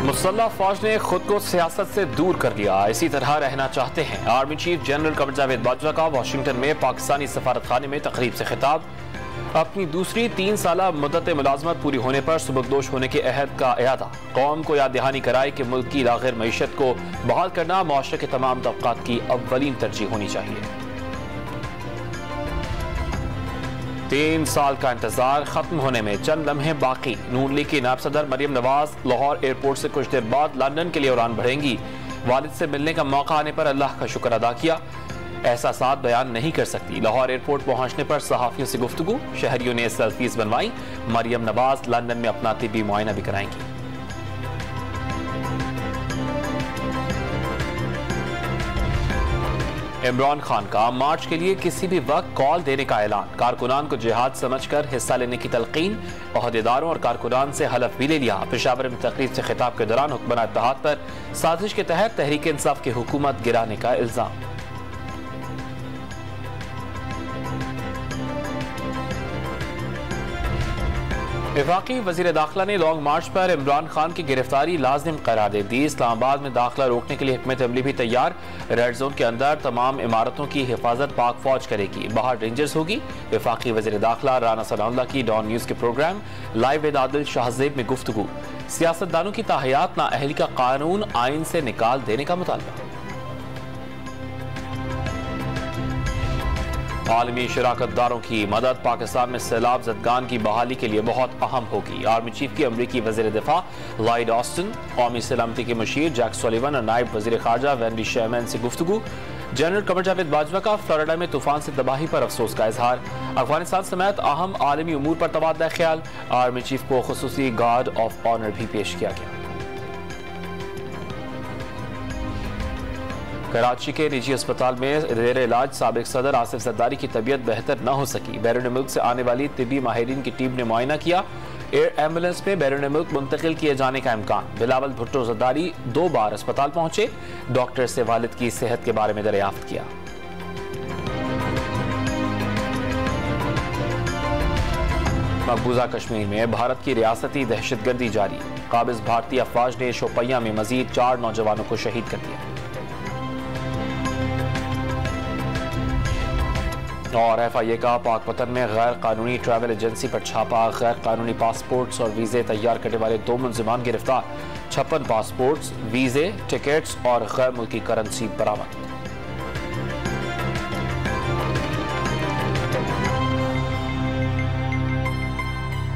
मुसल्लह फौज ने खुद को सियासत से दूर कर लिया, इसी तरह रहना चाहते हैं। Army chief general Qamar Javed Bajwa का वाशिंगटन में पाकिस्तानी सफारत खाने में तकरीब से खिताब। अपनी दूसरी 3 साला मुद्दत मुलाजमत पूरी होने पर सुबकदोश होने के अहद का इयादा। कौम को याद दहानी कराई कि मुल्क की लाग़िर मईशत को बहाल करना मुआशरे के तमाम तबक़ात की अव्वलीन तरजीह होनी चाहिए। 3 साल का इंतजार खत्म होने में चंद लम्हे बाकी। नून लीग की नायब सदर मरियम नवाज लाहौर एयरपोर्ट से कुछ देर बाद लंदन के लिए उड़ान भरेंगी। वालिद से मिलने का मौका आने पर अल्लाह का शुक्र अदा किया, एहसासात बयान नहीं कर सकती। लाहौर एयरपोर्ट पहुंचने पर सहाफियों से गुफ्तगू, शहरियों ने सेल्फीज बनवाई। मरियम नवाज लंदन में अपना तिब्बी मुआयना भी कराएंगी। इमरान खान का मार्च के लिए किसी भी वक्त कॉल देने का ऐलान। कारकुनान को जिहाद समझकर हिस्सा लेने की तलकीन। ओहदेदारों और कारकुनान से हलफ भी ले लिया। पेशावर में तकरीब से खिताब के दौरान हुक्मरान इत्तेहाद पर साजिश के तहत तहरीक इंसाफ की हुकूमत गिराने का इल्जाम। वफाकी वजीर दाखिला ने लॉन्ग मार्च पर इमरान खान की गिरफ्तारी लाजिम करार दे दी। इस्लामाबाद में दाखिला रोकने के लिए हिकमत अमली भी तैयार। रेड जोन के अंदर तमाम इमारतों की हिफाजत पाक फौज करेगी, बाहर रेंजर्स होगी। वफाकी वजीर दाखिला राना सनाउल्लाह की डॉन न्यूज के program live with Adil Shahzeb में गुफ्तगू। सियासतदानों की ताहियात नाअहली का कानून आइन से निकाल देने का मुतालबा। आलमी शराकतदारों की मदद पाकिस्तान में सैलाब ज़दगान की बहाली के लिए बहुत अहम होगी। आर्मी चीफ की अमरीकी वज़ीर दिफा लॉयड ऑस्टिन, कौमी सलामती के मुशीर जैक सुलिवन और नायब वज़ीर ख़ारजा वेंडी शेरमैन से गुफ्तगू। जनरल कमर जावेद बाजवा का फ्लोरिडा में तूफान से तबाही पर अफसोस का इजहार। अफगानिस्तान समेत अहम आलमी उमूर पर तबादला ख्याल। आर्मी चीफ को खुसूसी गार्ड ऑफ ऑनर भी पेश किया गया। कराची के निजी अस्पताल में जेर इलाज साबिक सदर आसिफ जरदारी की तबीयत बेहतर न हो सकी। बैरून मुल्क से आने वाली तिब्बी माहिरीन की टीम ने मुआयना किया। एयर एम्बुलेंस में बैरून मुल्क मुंतकिल किए जाने का इम्कान। बिलावल भुट्टो जरदारी 2 बार अस्पताल पहुंचे, डॉक्टर से वालिद की सेहत के बारे में दरियाफ्त किया। मकबूजा कश्मीर में भारत की रियासती दहशतगर्दी जारी। काबिज भारतीय अफवाज ने शोपियां में मजीद 4 नौजवानों को शहीद कर दिया। और FIA का पाकपतन में गैर कानूनी ट्रैवल एजेंसी पर छापा। गैर कानूनी पासपोर्ट्स और वीज़े तैयार करने वाले 2 मुलजिमान गिरफ्तार। 56 पासपोर्ट्स, वीज़े, टिकट्स और गैर मुल्की करेंसी बरामद।